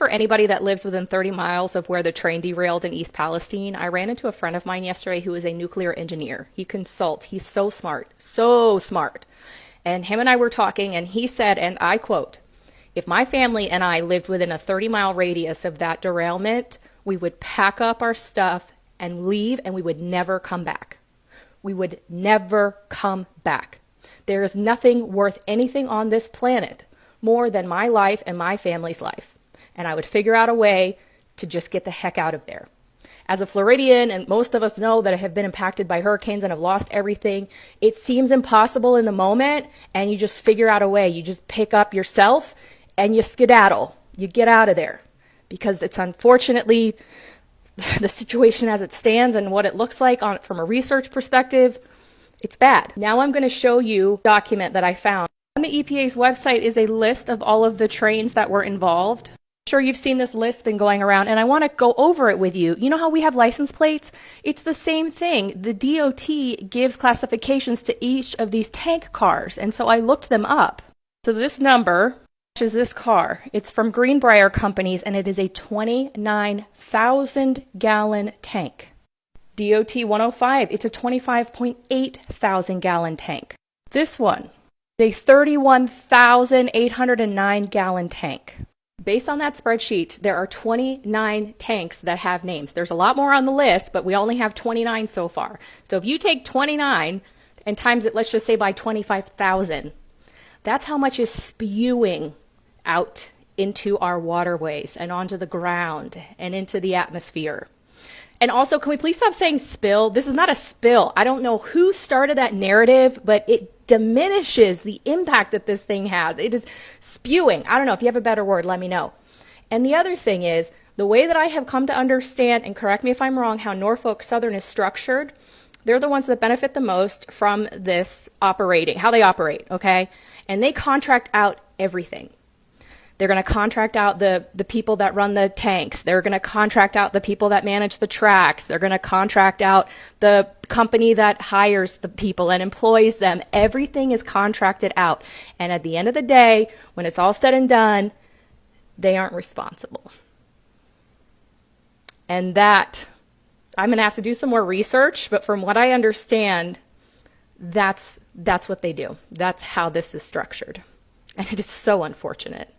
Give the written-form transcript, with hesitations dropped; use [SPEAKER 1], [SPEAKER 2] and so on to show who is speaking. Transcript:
[SPEAKER 1] For anybody that lives within 30 miles of where the train derailed in East Palestine, I ran into a friend of mine yesterday who is a nuclear engineer. He consults. He's so smart, so smart. And him and I were talking, and he said, and I quote, "If my family and I lived within a 30-mile radius of that derailment, we would pack up our stuff and leave, and we would never come back. We would never come back. There is nothing worth anything on this planet more than my life and my family's life. And I would figure out a way to just get the heck out of there." As a Floridian, and most of us know that have been impacted by hurricanes and have lost everything, it seems impossible in the moment, and you just figure out a way. You just pick up yourself and you skedaddle. You get out of there, because it's unfortunately the situation as it stands and what it looks like from a research perspective, it's bad. Now I'm going to show you a document that I found. On the EPA's website is a list of all of the trains that were involved. Sure, you've seen this list been going around, and I want to go over it with you. You know how we have license plates? It's the same thing. The DOT gives classifications to each of these tank cars, and so I looked them up. So this number is this car. It's from Greenbrier Companies, and it is a 29,000 gallon tank. DOT 105, it's a 25.8 thousand gallon tank. This one, a 31,809 gallon tank. Based on that spreadsheet, there are 29 tanks that have names. There's a lot more on the list, but we only have 29 so far. So if you take 29 and times it, let's just say, by 25,000, that's how much is spewing out into our waterways and onto the ground and into the atmosphere. And also, can we please stop saying spill? This is not a spill. I don't know who started that narrative, but it diminishes the impact that this thing has. It is spewing. I don't know. If you have a better word, let me know. And the other thing is, the way that I have come to understand, and correct me if I'm wrong, how Norfolk Southern is structured, they're the ones that benefit the most from this operating, how they operate, okay? And they contract out everything. They're going to contract out the people that run the tanks. They're going to contract out the people that manage the tracks. They're going to contract out the company that hires the people and employs them. Everything is contracted out. And at the end of the day, when it's all said and done, they aren't responsible. And that, I'm going to have to do some more research, but from what I understand, that's what they do. That's how this is structured. And it is so unfortunate.